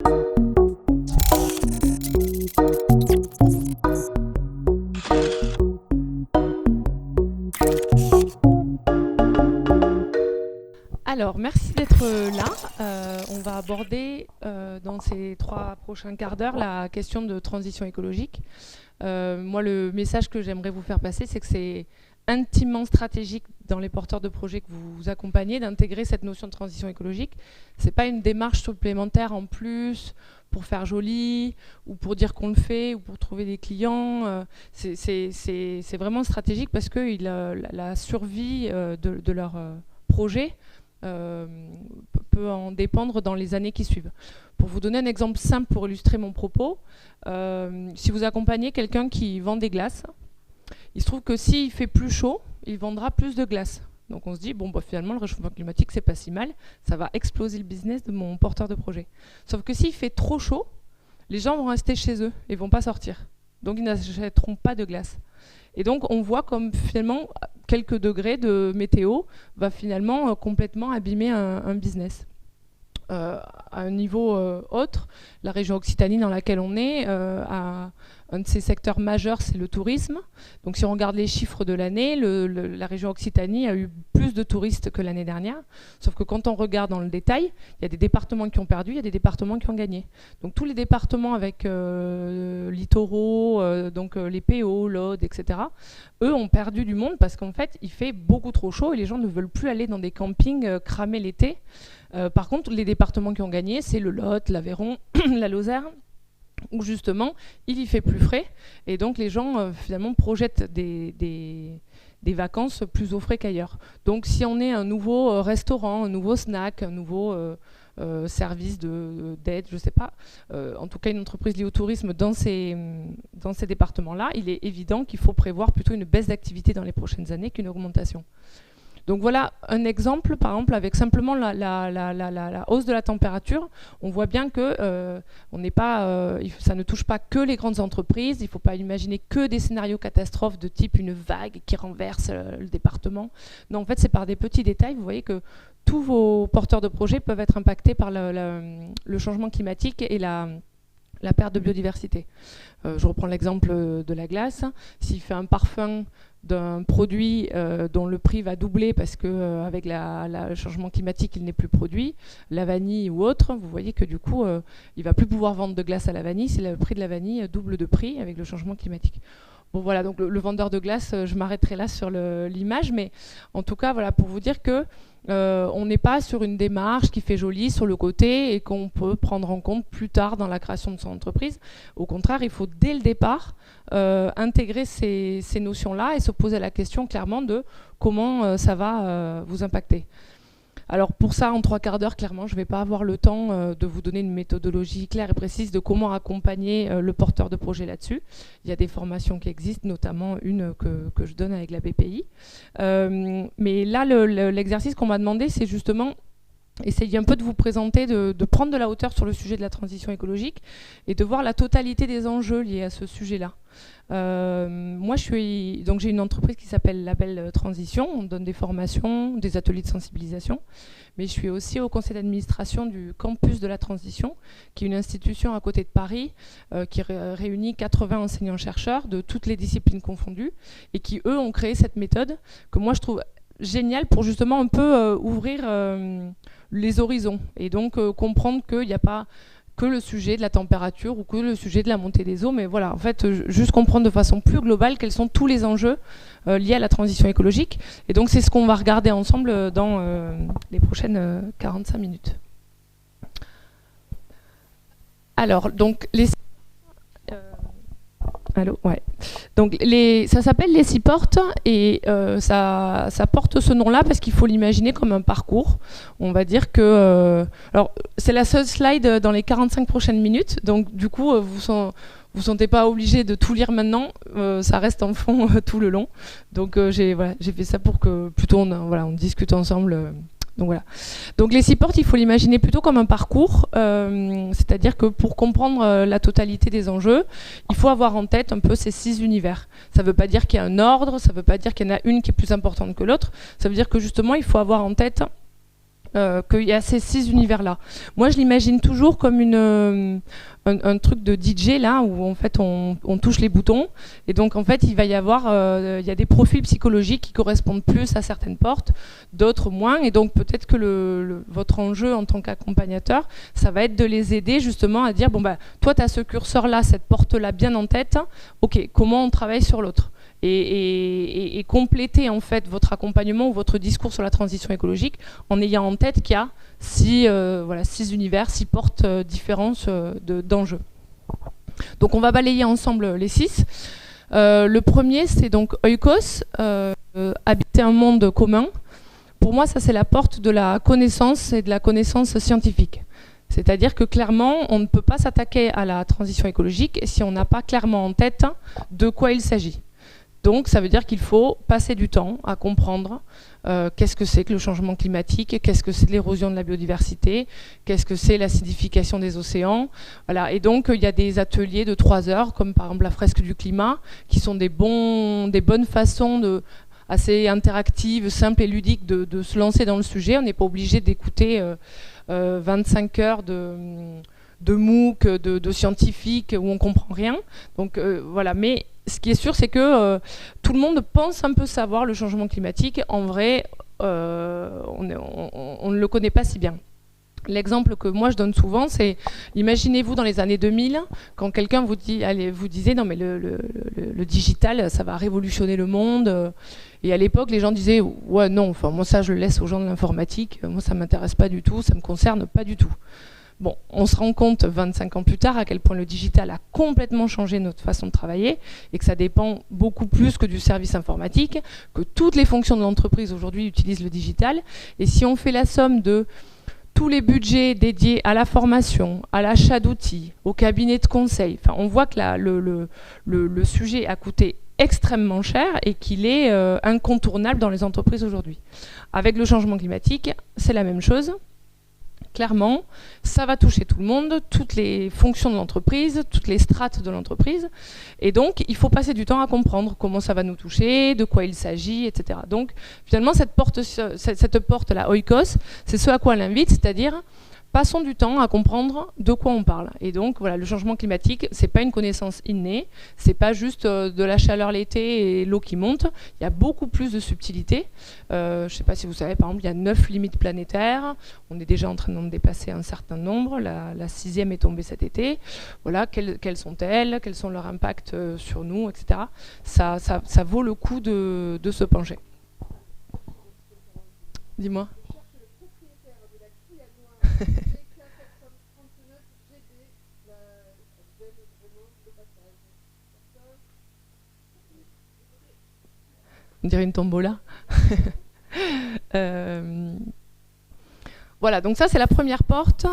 Alors, merci d'être là. On va aborder dans ces 3 prochains quarts d'heure la question de transition écologique. Moi, le message que j'aimerais vous faire passer, c'est que c'est intimement stratégique dans les porteurs de projets que vous accompagnez d'intégrer cette notion de transition écologique. Ce n'est pas une démarche supplémentaire en plus pour faire joli ou pour dire qu'on le fait ou pour trouver des clients. C'est vraiment stratégique parce que la survie de leur projet peut en dépendre dans les années qui suivent. Pour vous donner un exemple simple pour illustrer mon propos, si vous accompagnez quelqu'un qui vend des glaces, il se trouve que s'il fait plus chaud, il vendra plus de glaces. Donc on se dit, bon, bah, finalement, le réchauffement climatique, c'est pas si mal, ça va exploser le business de mon porteur de projet. Sauf que s'il fait trop chaud, les gens vont rester chez eux et vont pas sortir. Donc ils n'achèteront pas de glace. Et donc on voit comme finalement quelques degrés de météo va finalement complètement abîmer un business. À un niveau autre, la région Occitanie dans laquelle on est a un de ses secteurs majeurs, c'est le tourisme. Donc si on regarde les chiffres de l'année, la région Occitanie a eu plus de touristes que l'année dernière. Sauf que quand on regarde dans le détail, il y a des départements qui ont perdu, il y a des départements qui ont gagné. Donc tous les départements avec littoraux, les PO, l'Aude, etc., eux ont perdu du monde parce qu'en fait, il fait beaucoup trop chaud et les gens ne veulent plus aller dans des campings cramés l'été. Par contre, les départements qui ont gagné, c'est le Lot, l'Aveyron, la Lozère, où justement, il y fait plus frais. Et donc, les gens, finalement, projettent des vacances plus au frais qu'ailleurs. Donc, si on est un nouveau restaurant, un nouveau snack, un nouveau service d'aide, je ne sais pas, en tout cas une entreprise liée au tourisme dans ces départements-là, il est évident qu'il faut prévoir plutôt une baisse d'activité dans les prochaines années qu'une augmentation. Donc voilà un exemple, par exemple, avec simplement la hausse de la température, on voit bien que ça ne touche pas que les grandes entreprises, il ne faut pas imaginer que des scénarios catastrophes de type une vague qui renverse le département. Non, en fait, c'est par des petits détails, vous voyez que tous vos porteurs de projets peuvent être impactés par le changement climatique et la perte de biodiversité. Je reprends l'exemple de la glace. S'il fait un parfum d'un produit dont le prix va doubler parce qu'avec le changement climatique, il n'est plus produit, la vanille ou autre, vous voyez que du coup, il ne va plus pouvoir vendre de glace à la vanille si le prix de la vanille double de prix avec le changement climatique. Bon voilà, donc le vendeur de glace, je m'arrêterai là sur l'image, mais en tout cas, voilà, pour vous dire que on n'est pas sur une démarche qui fait joli sur le côté et qu'on peut prendre en compte plus tard dans la création de son entreprise. Au contraire, il faut dès le départ intégrer ces notions-là et se poser la question clairement de comment ça va vous impacter. Alors pour ça, en 3 quarts d'heure, clairement, je ne vais pas avoir le temps de vous donner une méthodologie claire et précise de comment accompagner le porteur de projet là-dessus. Il y a des formations qui existent, notamment une que je donne avec la BPI. Mais là, l'exercice qu'on m'a demandé, c'est justement essayer un peu de vous présenter, de prendre de la hauteur sur le sujet de la transition écologique et de voir la totalité des enjeux liés à ce sujet-là. Moi, j'ai une entreprise qui s'appelle Label Transition. On donne des formations, des ateliers de sensibilisation. Mais je suis aussi au conseil d'administration du Campus de la Transition, qui est une institution à côté de Paris qui réunit 80 enseignants-chercheurs de toutes les disciplines confondues et qui, eux, ont créé cette méthode que moi, je trouve géniale pour justement un peu ouvrir les horizons et donc comprendre qu'il n'y a pas que le sujet de la température ou que le sujet de la montée des eaux, mais voilà, en fait, juste comprendre de façon plus globale quels sont tous les enjeux liés à la transition écologique. Et donc, c'est ce qu'on va regarder ensemble dans les prochaines 45 minutes. Alors, donc, allô, ouais. Donc ça s'appelle les 6 portes et ça porte ce nom-là parce qu'il faut l'imaginer comme un parcours. On va dire que... alors, c'est la seule slide dans les 45 prochaines minutes, donc du coup, vous sentez pas obligé de tout lire maintenant, ça reste en fond tout le long. Donc j'ai fait ça pour que plutôt on discute ensemble. Donc voilà. Donc les 6 portes, il faut l'imaginer plutôt comme un parcours, c'est-à-dire que pour comprendre la totalité des enjeux, il faut avoir en tête un peu ces 6 univers. Ça ne veut pas dire qu'il y a un ordre, ça ne veut pas dire qu'il y en a une qui est plus importante que l'autre, ça veut dire que justement, il faut avoir en tête qu'il y a ces 6 univers-là. Moi, je l'imagine toujours comme un truc de DJ, là, où en fait, on touche les boutons. Et donc, en fait, il va y avoir il y a des profils psychologiques qui correspondent plus à certaines portes, d'autres moins. Et donc, peut-être que votre enjeu en tant qu'accompagnateur, ça va être de les aider justement à dire, bon, bah, toi, tu as ce curseur-là, cette porte-là bien en tête. OK, comment on travaille sur l'autre ? Et compléter en fait votre accompagnement ou votre discours sur la transition écologique en ayant en tête qu'il y a 6 univers, 6 portes différentes d'enjeux. Donc on va balayer ensemble les 6. Le premier, c'est donc Oikos, habiter un monde commun. Pour moi, ça c'est la porte de la connaissance et de la connaissance scientifique. C'est-à-dire que clairement, on ne peut pas s'attaquer à la transition écologique si on n'a pas clairement en tête de quoi il s'agit. Donc ça veut dire qu'il faut passer du temps à comprendre qu'est-ce que c'est que le changement climatique, qu'est-ce que c'est l'érosion de la biodiversité, qu'est-ce que c'est l'acidification des océans. Voilà. Et donc il y a des ateliers de 3 heures, comme par exemple la fresque du climat, qui sont des bonnes façons assez interactives, simples et ludiques de se lancer dans le sujet. On n'est pas obligé d'écouter 25 heures de MOOC, de scientifiques où on ne comprend rien. Donc voilà, mais ce qui est sûr, c'est que tout le monde pense un peu savoir le changement climatique. En vrai, on ne le connaît pas si bien. L'exemple que moi je donne souvent, c'est imaginez-vous dans les années 2000, quand quelqu'un vous disait non mais le digital, ça va révolutionner le monde. Et à l'époque, les gens disaient ouais non, enfin moi ça je le laisse aux gens de l'informatique, moi ça m'intéresse pas du tout, ça me concerne pas du tout. Bon, on se rend compte 25 ans plus tard à quel point le digital a complètement changé notre façon de travailler et que ça dépend beaucoup plus que du service informatique, que toutes les fonctions de l'entreprise aujourd'hui utilisent le digital. Et si on fait la somme de tous les budgets dédiés à la formation, à l'achat d'outils, au cabinet de conseil, enfin, on voit que le sujet a coûté extrêmement cher et qu'il est incontournable dans les entreprises aujourd'hui. Avec le changement climatique, c'est la même chose. Clairement, ça va toucher tout le monde, toutes les fonctions de l'entreprise, toutes les strates de l'entreprise. Et donc, il faut passer du temps à comprendre comment ça va nous toucher, de quoi il s'agit, etc. Donc, finalement, cette porte-là, Oikos, c'est ce à quoi elle invite, c'est-à-dire passons du temps à comprendre de quoi on parle. Et donc, voilà, le changement climatique, c'est pas une connaissance innée, c'est pas juste de la chaleur l'été et l'eau qui monte. Il y a beaucoup plus de subtilités. Je sais pas si vous savez, par exemple, il y a 9 limites planétaires. On est déjà en train d'en dépasser un certain nombre. La 6e est tombée cet été. Voilà, quelles sont-elles, quels sont leurs impacts sur nous, etc. Ça vaut le coup de se pencher. Dis-moi. On dirait une tombola. Voilà, donc ça c'est la première porte.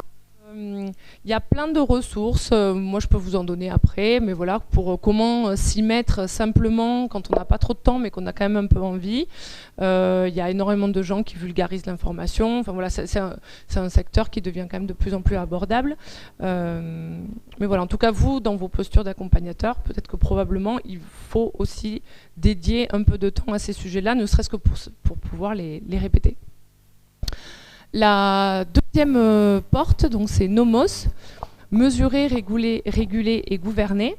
Il y a plein de ressources, moi je peux vous en donner après, mais voilà, pour comment s'y mettre simplement quand on n'a pas trop de temps mais qu'on a quand même un peu envie. Il y a énormément de gens qui vulgarisent l'information, enfin voilà, c'est un secteur qui devient quand même de plus en plus abordable. Mais voilà, en tout cas vous, dans vos postures d'accompagnateur, peut-être que probablement il faut aussi dédier un peu de temps à ces sujets-là, ne serait-ce que pour pouvoir les répéter. La deuxième porte, donc c'est Nomos, mesurer, réguler et gouverner.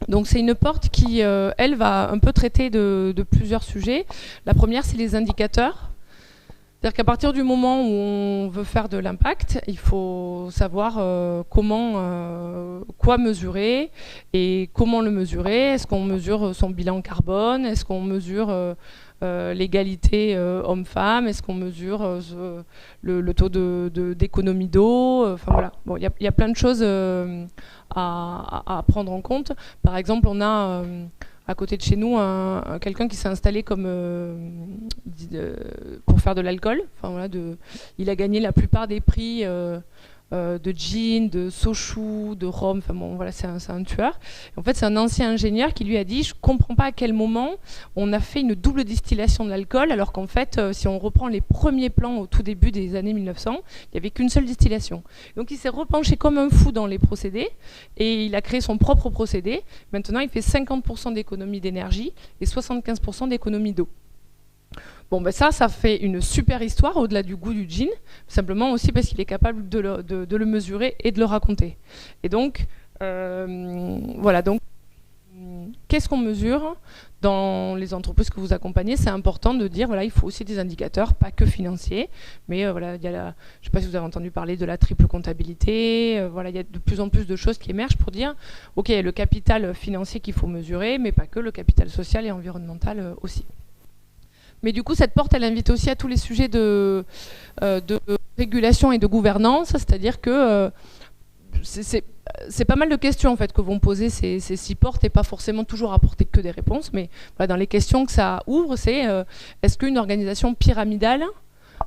Donc c'est une porte qui, elle, va un peu traiter de plusieurs sujets. La première, c'est les indicateurs. C'est-à-dire qu'à partir du moment où on veut faire de l'impact, il faut savoir quoi mesurer et comment le mesurer. Est-ce qu'on mesure son bilan carbone? Est-ce qu'on mesure l'égalité homme-femme? Est-ce qu'on mesure le taux d'économie d'eau? Enfin voilà, bon, il y a plein de choses à prendre en compte. Par exemple, on a à côté de chez nous quelqu'un qui s'est installé comme pour faire de l'alcool. Enfin, voilà, il a gagné la plupart des prix de gin, de sochou, de rhum. Enfin bon, voilà, c'est un tueur. En fait, c'est un ancien ingénieur qui lui a dit: je comprends pas à quel moment on a fait une double distillation de l'alcool, alors qu'en fait, si on reprend les premiers plans au tout début des années 1900, il n'y avait qu'une seule distillation. Donc il s'est repenché comme un fou dans les procédés et il a créé son propre procédé. Maintenant, il fait 50% d'économie d'énergie et 75% d'économie d'eau. Bon, ben ça fait une super histoire au-delà du goût du gin, simplement aussi parce qu'il est capable de le mesurer et de le raconter. Et donc, voilà, donc, qu'est-ce qu'on mesure dans les entreprises que vous accompagnez? C'est important de dire, voilà, il faut aussi des indicateurs, pas que financiers, mais voilà, il y a je ne sais pas si vous avez entendu parler de la triple comptabilité, voilà, il y a de plus en plus de choses qui émergent pour dire, ok, le capital financier qu'il faut mesurer, mais pas que, le capital social et environnemental aussi. Mais du coup, cette porte, elle invite aussi à tous les sujets de régulation et de gouvernance, c'est-à-dire que c'est pas mal de questions en fait que vont poser ces 6 portes et pas forcément toujours apporter que des réponses, mais voilà, dans les questions que ça ouvre, c'est est-ce qu'une organisation pyramidale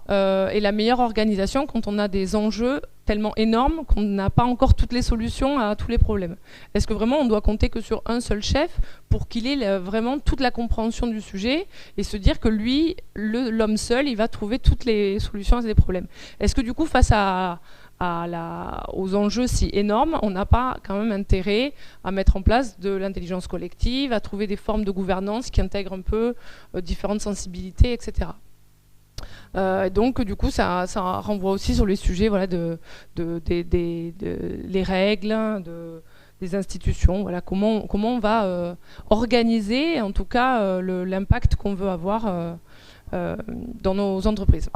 est la meilleure organisation quand on a des enjeux tellement énormes qu'on n'a pas encore toutes les solutions à tous les problèmes? Est-ce que vraiment on doit compter que sur un seul chef pour qu'il ait vraiment toute la compréhension du sujet et se dire que lui, l'homme seul, il va trouver toutes les solutions à ces problèmes? Est-ce que du coup, face aux enjeux si énormes, on n'a pas quand même intérêt à mettre en place de l'intelligence collective, à trouver des formes de gouvernance qui intègrent un peu différentes sensibilités, etc. Donc du coup ça renvoie aussi sur les sujets, voilà, les règles, des institutions, voilà, comment on va organiser en tout cas l'impact qu'on veut avoir dans nos entreprises.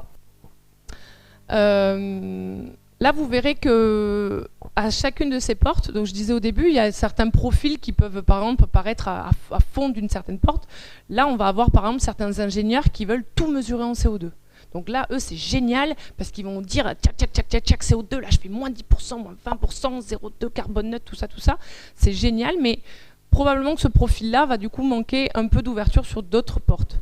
Là, vous verrez que à chacune de ces portes, donc je disais au début, il y a certains profils qui peuvent, par exemple, paraître à fond d'une certaine porte. Là, on va avoir, par exemple, certains ingénieurs qui veulent tout mesurer en CO2. Donc là, eux, c'est génial, parce qu'ils vont dire, tchac, CO2, là, je fais moins 10%, moins 20%, 0,2 carbone neutre, tout ça. C'est génial, mais probablement que ce profil-là va du coup manquer un peu d'ouverture sur d'autres portes.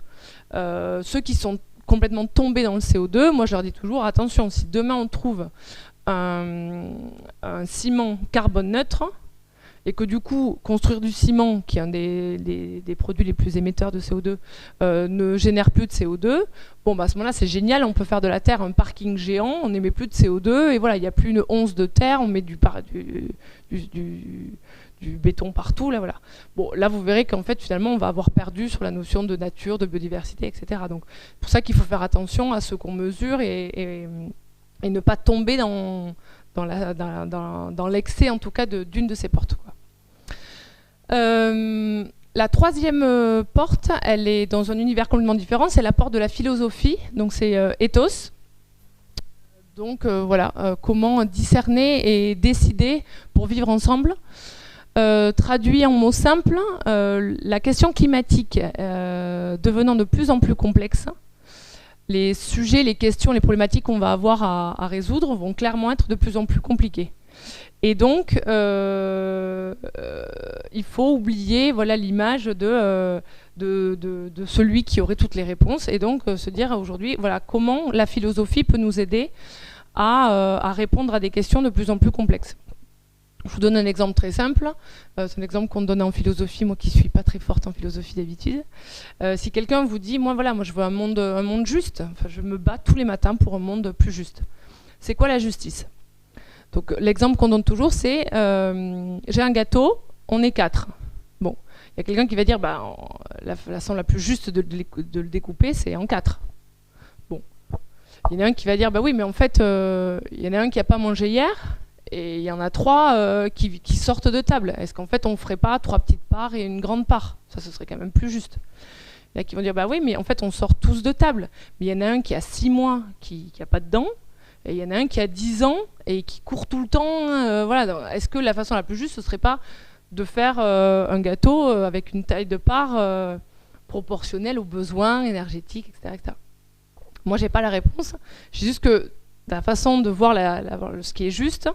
Ceux qui sont complètement tombés dans le CO2, moi je leur dis toujours, attention, si demain on trouve un ciment carbone neutre, et que du coup, construire du ciment, qui est un des produits les plus émetteurs de CO2, ne génère plus de CO2, bon, bah, à ce moment-là, c'est génial, on peut faire de la terre un parking géant, on n'émet plus de CO2, et voilà, il n'y a plus une once de terre, on met du béton partout, là, voilà. Bon, là, vous verrez qu'en fait, finalement, on va avoir perdu sur la notion de nature, de biodiversité, etc. Donc, c'est pour ça qu'il faut faire attention à ce qu'on mesure et ne pas tomber dans l'excès, en tout cas, d'une de ces portes, quoi. La troisième porte, elle est dans un univers complètement différent, c'est la porte de la philosophie, donc c'est ethos. Donc voilà, comment discerner et décider pour vivre ensemble. Traduit en mots simples, la question climatique devenant de plus en plus complexe, les sujets, les questions, les problématiques qu'on va avoir à résoudre vont clairement être de plus en plus compliquées. Et donc, il faut oublier, voilà, l'image de celui qui aurait toutes les réponses, et donc se dire aujourd'hui, voilà, comment la philosophie peut nous aider à répondre à des questions de plus en plus complexes. Je vous donne un exemple très simple. C'est un exemple qu'on donne en philosophie, moi qui ne suis pas très forte en philosophie d'habitude. Si quelqu'un vous dit, moi je veux un monde juste, enfin, je me bats tous les matins pour un monde plus juste. C'est quoi la justice? Donc l'exemple qu'on donne toujours, c'est j'ai un gâteau, on est 4. Bon, il y a quelqu'un qui va dire, bah, la façon la plus juste de le découper, c'est en 4. Bon, il y en a un qui va dire, bah oui, mais en fait, il y en a un qui n'a pas mangé hier, et il y en a 3 qui sortent de table. Est-ce qu'en fait, on ne ferait pas 3 petites parts et une grande part? Ça, ce serait quand même plus juste. Il y en a qui vont dire, bah oui, mais en fait, on sort tous de table. Mais il y en a un qui a 6 mois, qui n'a pas de dents, et il y en a un qui a 10 ans et qui court tout le temps. Voilà. Est-ce que la façon la plus juste, ce ne serait pas de faire un gâteau avec une taille de part proportionnelle aux besoins énergétiques, etc. Moi, je n'ai pas la réponse. Je dis juste que la façon de voir ce qui est juste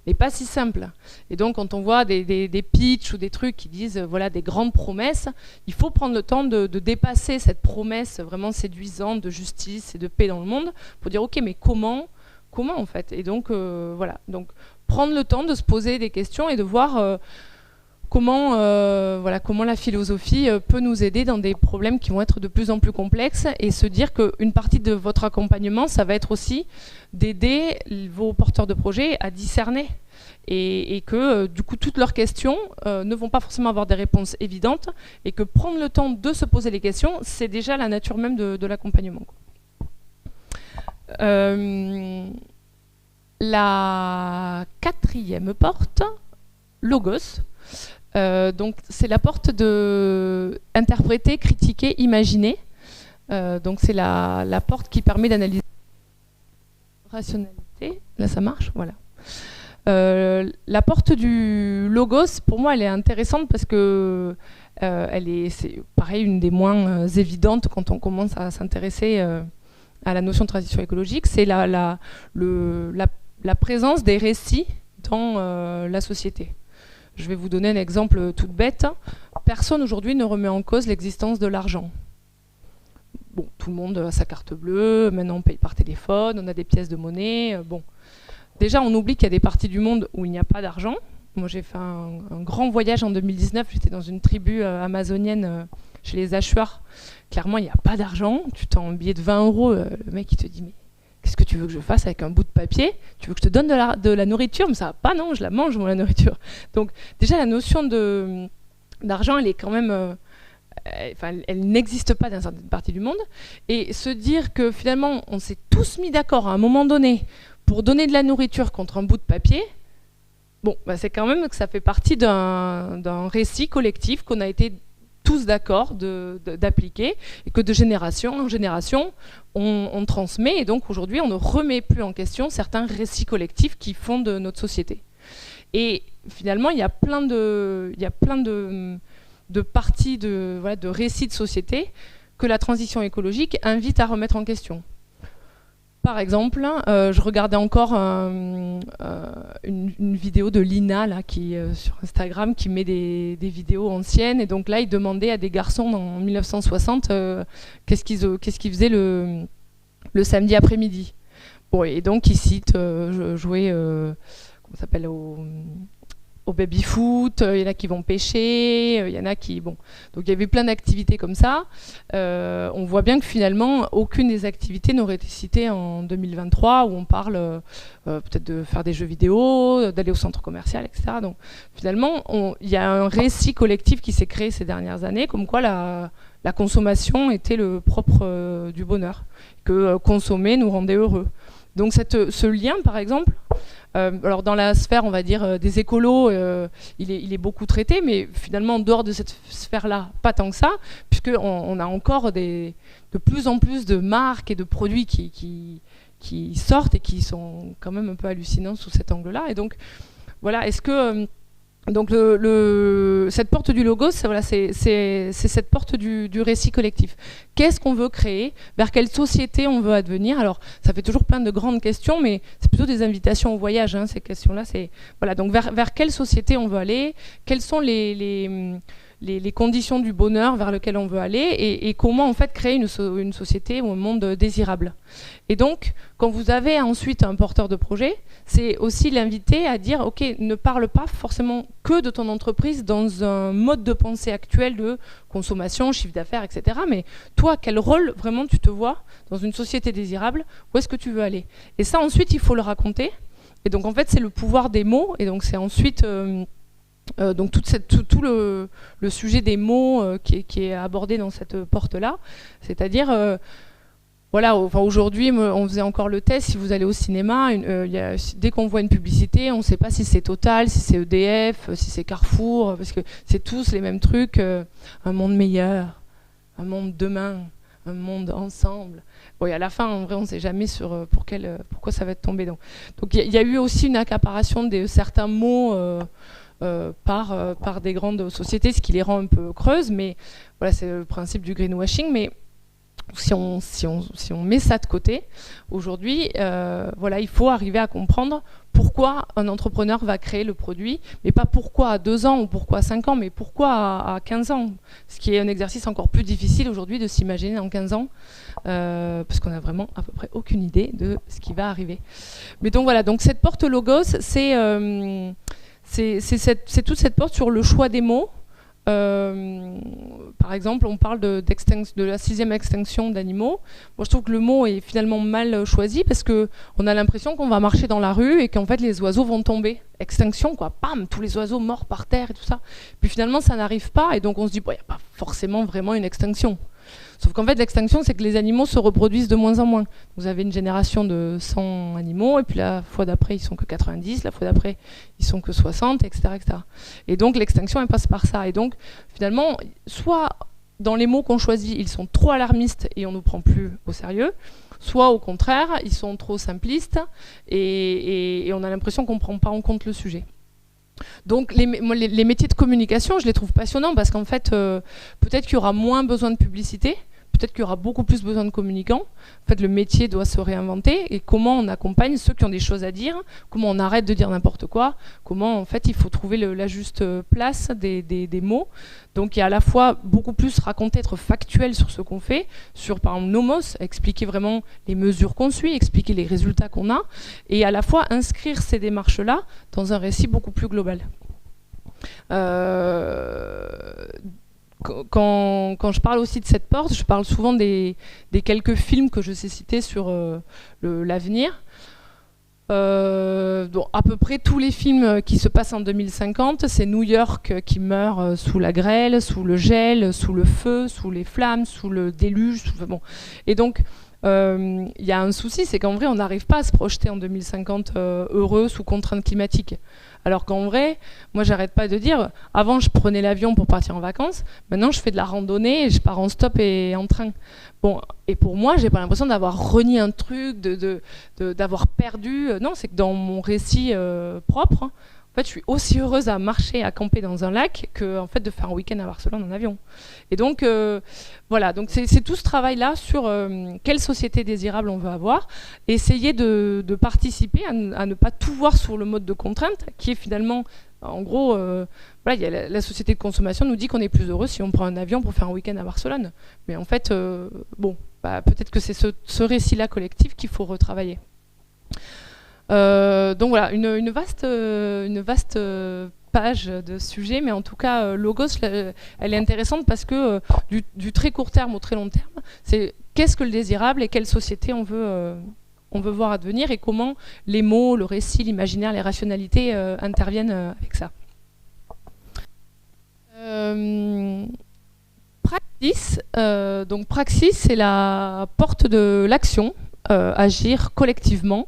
n'est pas si simple. Et donc, quand on voit des pitchs ou des trucs qui disent voilà, des grandes promesses, il faut prendre le temps de dépasser cette promesse vraiment séduisante de justice et de paix dans le monde pour dire ok, mais comment en fait? Et donc, voilà. Donc, prendre le temps de se poser des questions et de voir comment la philosophie peut nous aider dans des problèmes qui vont être de plus en plus complexes, et se dire qu'une partie de votre accompagnement, ça va être aussi d'aider vos porteurs de projets à discerner. et que du coup toutes leurs questions ne vont pas forcément avoir des réponses évidentes, et que prendre le temps de se poser les questions, c'est déjà la nature même de l'accompagnement. La quatrième porte, Logos. Donc c'est la porte de interpréter, critiquer, imaginer. Donc c'est la porte qui permet d'analyser la rationalité. Là ça marche, voilà. La porte du Logos, pour moi, elle est intéressante parce que c'est pareil, une des moins évidentes quand on commence à s'intéresser à la notion de transition écologique. C'est la présence des récits dans la société. Je vais vous donner un exemple tout bête. Personne aujourd'hui ne remet en cause l'existence de l'argent. Bon, tout le monde a sa carte bleue, maintenant on paye par téléphone, on a des pièces de monnaie. Bon. Déjà, on oublie qu'il y a des parties du monde où il n'y a pas d'argent. Moi, j'ai fait un grand voyage en 2019. J'étais dans une tribu amazonienne chez les Achuars. Clairement, il n'y a pas d'argent. Tu t'en un billet de 20 €. Le mec, il te dit, mais qu'est-ce que tu veux que je fasse avec un bout de papier? Tu veux que je te donne de la nourriture? Mais ça va pas, non, je la mange, moi, la nourriture. Donc, déjà, la notion d'argent, elle est quand même... elle n'existe pas dans certaines parties du monde. Et se dire que finalement, on s'est tous mis d'accord à un moment donné pour donner de la nourriture contre un bout de papier, bon, bah c'est quand même que ça fait partie d'un récit collectif qu'on a été tous d'accord d'appliquer, et que de génération en génération, on transmet. Et donc aujourd'hui, on ne remet plus en question certains récits collectifs qui fondent notre société. Et finalement, il y a plein de parties, de récits de société que la transition écologique invite à remettre en question. Par exemple, je regardais encore une vidéo de Lina là, sur Instagram qui met des vidéos anciennes. Et donc là, il demandait à des garçons en 1960 qu'est-ce qu'ils faisaient le samedi après-midi. Bon, et donc, ils citent jouer comment ça s'appelle, au baby-foot, il y en a qui vont pêcher, il y en a qui... Bon. Donc il y avait plein d'activités comme ça. On voit bien que finalement, aucune des activités n'aurait été citée en 2023, où on parle peut-être de faire des jeux vidéo, d'aller au centre commercial, etc. Donc finalement, il y a un récit collectif qui s'est créé ces dernières années, comme quoi la consommation était le propre du bonheur, que consommer nous rendait heureux. Donc ce lien, par exemple... alors dans la sphère, on va dire, des écolos, il est beaucoup traité, mais finalement, en dehors de cette sphère-là, pas tant que ça, puisqu'on a encore de plus en plus de marques et de produits qui sortent et qui sont quand même un peu hallucinants sous cet angle-là. Et donc, voilà, est-ce que... donc cette porte du Logos, c'est cette porte du récit collectif. Qu'est-ce qu'on veut créer? Vers quelle société on veut advenir? Alors, ça fait toujours plein de grandes questions, mais c'est plutôt des invitations au voyage, hein, ces questions-là. Voilà, donc vers quelle société on veut aller? Quelles sont les conditions du bonheur vers lequel on veut aller, et comment en fait créer une société ou un monde désirable. Et donc, quand vous avez ensuite un porteur de projet, c'est aussi l'inviter à dire, ok, ne parle pas forcément que de ton entreprise dans un mode de pensée actuel de consommation, chiffre d'affaires, etc. Mais toi, quel rôle vraiment tu te vois dans une société désirable? Où est-ce que tu veux aller? Et ça, ensuite, il faut le raconter. Et donc, en fait, c'est le pouvoir des mots. Et donc, c'est ensuite... donc tout le sujet des mots qui est abordé dans cette porte-là, c'est-à-dire, voilà, enfin, aujourd'hui, on faisait encore le test, si vous allez au cinéma, dès qu'on voit une publicité, on ne sait pas si c'est Total, si c'est EDF, si c'est Carrefour, parce que c'est tous les mêmes trucs, un monde meilleur, un monde demain, un monde ensemble. Bon, et à la fin, en vrai, on ne sait jamais sur pourquoi ça va être tombé. Donc il y a eu aussi une accaparation de certains mots par des grandes sociétés, ce qui les rend un peu creuses, mais voilà, c'est le principe du greenwashing. Mais si on met ça de côté, aujourd'hui, voilà, il faut arriver à comprendre pourquoi un entrepreneur va créer le produit, mais pas pourquoi à 2 ans ou pourquoi à 5 ans, mais pourquoi à 15 ans. Ce qui est un exercice encore plus difficile aujourd'hui de s'imaginer dans 15 ans, parce qu'on n'a vraiment à peu près aucune idée de ce qui va arriver. Mais donc voilà, donc cette porte Logos, c'est toute cette porte sur le choix des mots, Par exemple, on parle de la 6e extinction d'animaux. Moi, je trouve que le mot est finalement mal choisi parce qu'on a l'impression qu'on va marcher dans la rue et qu'en fait les oiseaux vont tomber. Extinction, quoi, bam, tous les oiseaux morts par terre et tout ça. Puis finalement, ça n'arrive pas et donc on se dit, il n'y a pas forcément vraiment une extinction. Sauf qu'en fait, l'extinction, c'est que les animaux se reproduisent de moins en moins. Vous avez une génération de 100 animaux, et puis la fois d'après, ils sont que 90, la fois d'après, ils sont que 60, etc. etc. Et donc, l'extinction, elle passe par ça. Et donc, finalement, soit dans les mots qu'on choisit, ils sont trop alarmistes et on ne nous prend plus au sérieux, soit au contraire, ils sont trop simplistes et on a l'impression qu'on ne prend pas en compte le sujet. Donc les métiers de communication, je les trouve passionnants parce qu'en fait, peut-être qu'il y aura moins besoin de publicité, peut-être qu'il y aura beaucoup plus besoin de communicants. En fait, le métier doit se réinventer et comment on accompagne ceux qui ont des choses à dire, comment on arrête de dire n'importe quoi, comment en fait il faut trouver la juste place des mots. Donc il y a à la fois beaucoup plus raconter, être factuel sur ce qu'on fait, sur par exemple Nomos, expliquer vraiment les mesures qu'on suit, expliquer les résultats qu'on a, et à la fois inscrire ces démarches-là dans un récit beaucoup plus global. Quand je parle aussi de cette porte, je parle souvent des quelques films que je sais citer sur l'avenir. Donc à peu près tous les films qui se passent en 2050, c'est New York qui meurt sous la grêle, sous le gel, sous le feu, sous les flammes, sous le déluge. Bon. Et donc, il y a un souci, c'est qu'en vrai, on n'arrive pas à se projeter en 2050 heureux sous contraintes climatiques. Alors qu'en vrai, moi, j'arrête pas de dire, avant, je prenais l'avion pour partir en vacances, maintenant, je fais de la randonnée et je pars en stop et en train. Bon, et pour moi, j'ai pas l'impression d'avoir renié un truc, d'avoir perdu. Non, c'est que dans mon récit propre, en fait, je suis aussi heureuse à marcher, à camper dans un lac que en fait, de faire un week-end à Barcelone en avion. Et donc, voilà, donc c'est tout ce travail-là sur quelle société désirable on veut avoir, et essayer de participer à ne pas tout voir sur le mode de contrainte, qui est finalement, en gros, voilà, y a la société de consommation nous dit qu'on est plus heureux si on prend un avion pour faire un week-end à Barcelone. Mais en fait, bon, bah, peut-être que c'est ce récit-là collectif qu'il faut retravailler. Donc voilà, une vaste page de sujets, mais en tout cas, Logos, elle est intéressante parce que du très court terme au très long terme, c'est qu'est-ce que le désirable et quelle société on veut voir advenir et comment les mots, le récit, l'imaginaire, les rationalités interviennent avec ça. Praxis, donc Praxis, c'est la porte de l'action, agir collectivement.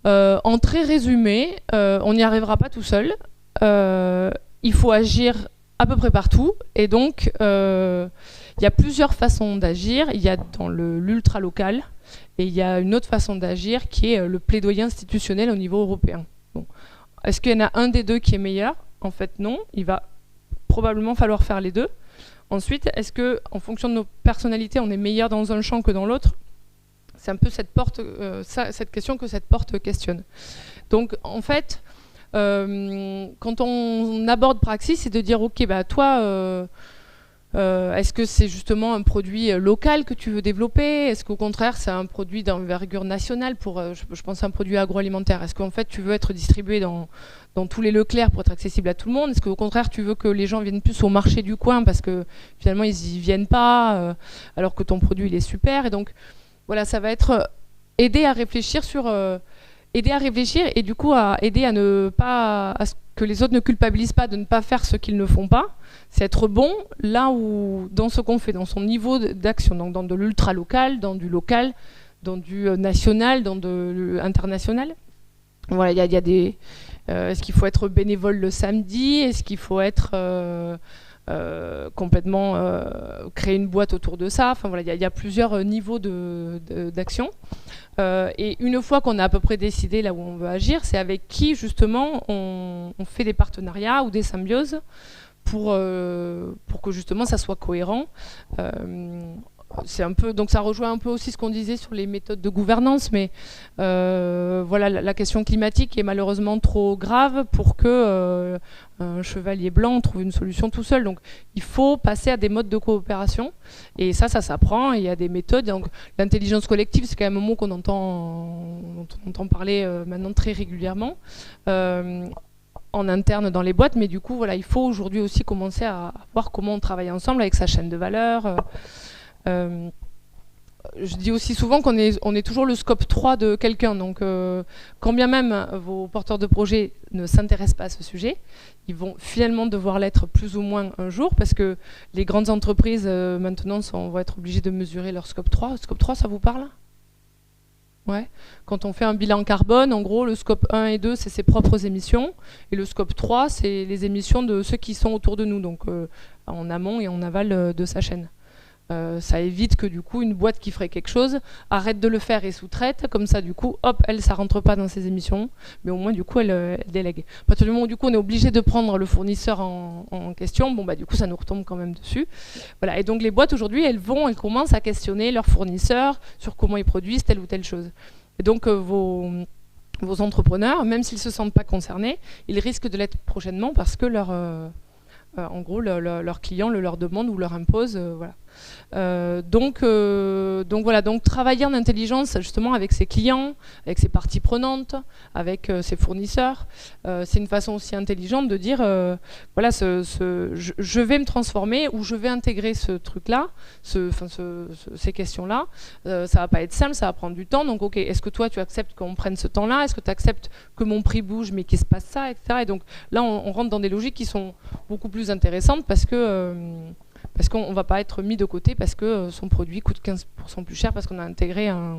En très résumé, on n'y arrivera pas tout seul. Il faut agir à peu près partout. Et donc, il y a plusieurs façons d'agir. Il y a dans l'ultra local et il y a une autre façon d'agir qui est le plaidoyer institutionnel au niveau européen. Bon. Est-ce qu'il y en a un des deux qui est meilleur? En fait, non. Il va probablement falloir faire les deux. Ensuite, est-ce qu'en fonction de nos personnalités, on est meilleur dans un champ que dans l'autre? C'est un peu cette question que cette porte questionne. Donc, en fait, quand on aborde Praxis, c'est de dire, ok, bah, toi, est-ce que c'est justement un produit local que tu veux développer? Est-ce qu'au contraire, c'est un produit d'envergure nationale pour, je pense à un produit agroalimentaire? Est-ce qu'en fait, tu veux être distribué dans tous les Leclerc pour être accessible à tout le monde? Est-ce qu'au contraire, tu veux que les gens viennent plus au marché du coin parce que finalement, ils n'y viennent pas alors que ton produit, il est super? Et donc, voilà, ça va être aider à réfléchir et du coup à aider à ne pas à ce que les autres ne culpabilisent pas de ne pas faire ce qu'ils ne font pas. C'est être bon là où dans ce qu'on fait, dans son niveau d'action, donc dans de l'ultra local, dans du national, dans de l'international. Voilà, il y a des. Est-ce qu'il faut être bénévole le samedi? Est-ce qu'il faut être complètement créer une boîte autour de ça? Enfin voilà, il y a plusieurs niveaux d'action. Et une fois qu'on a à peu près décidé là où on veut agir, c'est avec qui justement on fait des partenariats ou des symbioses pour que justement ça soit cohérent. Donc ça rejoint un peu aussi ce qu'on disait sur les méthodes de gouvernance, mais voilà, la question climatique est malheureusement trop grave pour que un chevalier blanc trouve une solution tout seul. Donc il faut passer à des modes de coopération, et ça s'apprend. Il y a des méthodes. Donc l'intelligence collective, c'est quand même un mot dont on entend parler maintenant très régulièrement. en interne dans les boîtes, mais du coup, voilà, il faut aujourd'hui aussi commencer à voir comment on travaille ensemble avec sa chaîne de valeur. Je dis aussi souvent qu'on est toujours le scope 3 de quelqu'un, donc quand bien même vos porteurs de projets ne s'intéressent pas à ce sujet, ils vont finalement devoir l'être plus ou moins un jour, parce que les grandes entreprises maintenant vont être obligées de mesurer leur scope 3. Scope 3, ça vous parle ? Ouais. Quand on fait un bilan carbone, en gros, le scope 1 et 2, c'est ses propres émissions, et le scope 3, c'est les émissions de ceux qui sont autour de nous, donc en amont et en aval de sa chaîne. Ça évite que du coup une boîte qui ferait quelque chose arrête de le faire et sous-traite, comme ça du coup hop, elle ça rentre pas dans ses émissions, mais au moins du coup elle délègue. À partir du moment où du coup on est obligé de prendre le fournisseur en question, bon bah du coup ça nous retombe quand même dessus. Voilà, et donc les boîtes aujourd'hui elles commencent à questionner leurs fournisseurs sur comment ils produisent telle ou telle chose. Et donc vos entrepreneurs, même s'ils se sentent pas concernés, ils risquent de l'être prochainement parce que en gros leurs clients le leur demandent ou leur imposent, voilà. Donc voilà, donc travailler en intelligence justement avec ses clients, avec ses parties prenantes, avec ses fournisseurs, c'est une façon aussi intelligente de dire voilà, je vais me transformer ou je vais intégrer ce truc-là, ces questions-là. Ça va pas être simple, ça va prendre du temps. Donc ok, est-ce que toi tu acceptes qu'on prenne ce temps-là? Est-ce que tu acceptes que mon prix bouge mais qu'il se passe ça, etc. Et donc là on rentre dans des logiques qui sont beaucoup plus intéressantes parce qu'on ne va pas être mis de côté parce que son produit coûte 15% plus cher parce qu'on a intégré un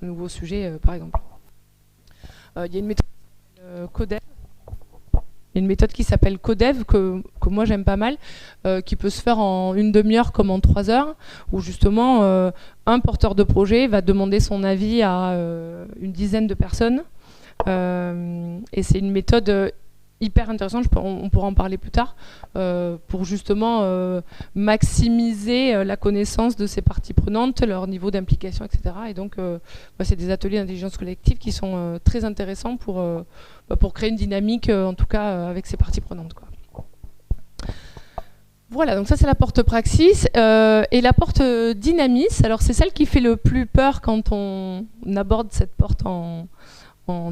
nouveau sujet, par exemple. Il y a une méthode Codev. Il y a une méthode qui s'appelle Codev que moi j'aime pas mal, qui peut se faire en une demi-heure comme en 3 heures, où justement un porteur de projet va demander son avis à une dizaine de personnes. Et c'est une méthode hyper intéressante, on pourra en parler plus tard, pour justement maximiser la connaissance de ces parties prenantes, leur niveau d'implication, etc. Et donc, c'est des ateliers d'intelligence collective qui sont très intéressants pour créer une dynamique, en tout cas avec ces parties prenantes, quoi. Voilà, donc ça c'est la porte Praxis. Et la porte Dynamis, alors c'est celle qui fait le plus peur quand on aborde cette porte en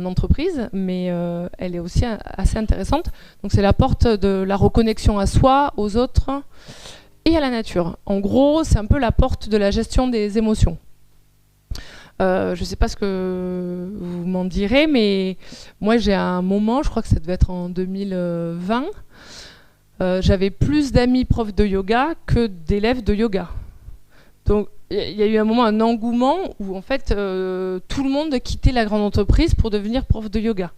entreprise, mais elle est aussi assez intéressante. Donc c'est la porte de la reconnexion à soi, aux autres et à la nature. En gros, c'est un peu la porte de la gestion des émotions. Je ne sais pas ce que vous m'en direz, mais moi j'ai un moment, je crois que ça devait être en 2020, j'avais plus d'amis profs de yoga que d'élèves de yoga. Donc il y a eu un moment, un engouement où en fait tout le monde quittait la grande entreprise pour devenir prof de yoga.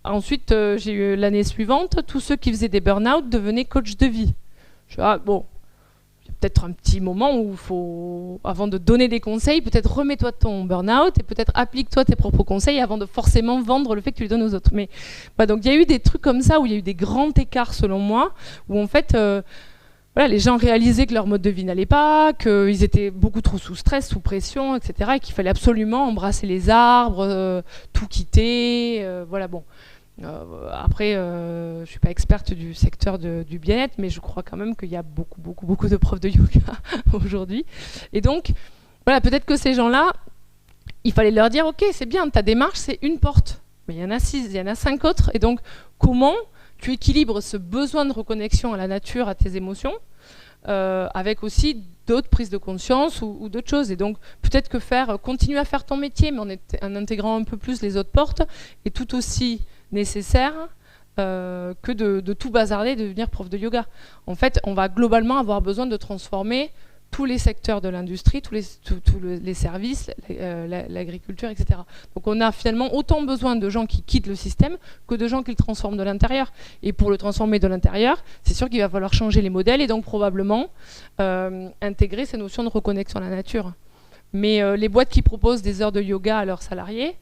Ensuite, j'ai eu l'année suivante, tous ceux qui faisaient des burn-out devenaient coach de vie. Je dis, bon, il y a peut-être un petit moment où il faut, avant de donner des conseils, peut-être remets-toi de ton burn-out et peut-être applique-toi tes propres conseils avant de forcément vendre le fait que tu les donnes aux autres. Mais donc il y a eu des trucs comme ça où il y a eu des grands écarts selon moi, où en fait voilà, les gens réalisaient que leur mode de vie n'allait pas, qu'ils étaient beaucoup trop sous stress, sous pression, etc. Et qu'il fallait absolument embrasser les arbres, tout quitter. Voilà, bon. Après, je ne suis pas experte du secteur du bien-être, mais je crois quand même qu'il y a beaucoup de profs de yoga aujourd'hui. Et donc, voilà, peut-être que ces gens-là, il fallait leur dire, ok, c'est bien, ta démarche, c'est une porte. Mais il y en a 6, il y en a 5 autres. Et donc, comment tu équilibres ce besoin de reconnexion à la nature, à tes émotions, avec aussi d'autres prises de conscience ou d'autres choses. Et donc, peut-être que continuer à faire ton métier, mais en intégrant un peu plus les autres portes, est tout aussi nécessaire que de tout bazarder et de devenir prof de yoga. En fait, on va globalement avoir besoin de transformer tous les secteurs de l'industrie, tous les services, l'agriculture, etc. Donc on a finalement autant besoin de gens qui quittent le système que de gens qui le transforment de l'intérieur. Et pour le transformer de l'intérieur, c'est sûr qu'il va falloir changer les modèles et donc probablement intégrer ces notions de reconnexion à la nature. Mais les boîtes qui proposent des heures de yoga à leurs salariés,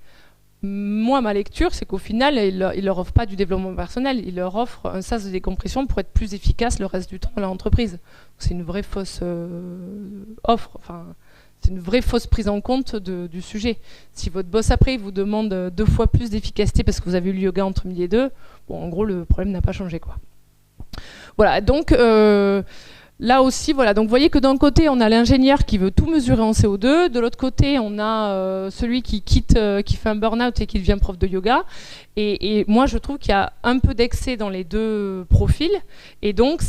moi, ma lecture, c'est qu'au final, ils ne leur offrent pas du développement personnel, ils leur offrent un sas de décompression pour être plus efficace le reste du temps dans l'entreprise. C'est une vraie fausse offre, enfin, c'est une vraie fausse prise en compte du sujet. Si votre boss après vous demande 2 fois plus d'efficacité parce que vous avez eu le yoga entre midi et 2, bon, en gros, le problème n'a pas changé, quoi. Voilà, donc là aussi, voilà. Donc, vous voyez que d'un côté, on a l'ingénieur qui veut tout mesurer en CO2. De l'autre côté, on a celui qui quitte, qui fait un burn-out et qui devient prof de yoga. Et moi, je trouve qu'il y a un peu d'excès dans les deux profils. Et donc,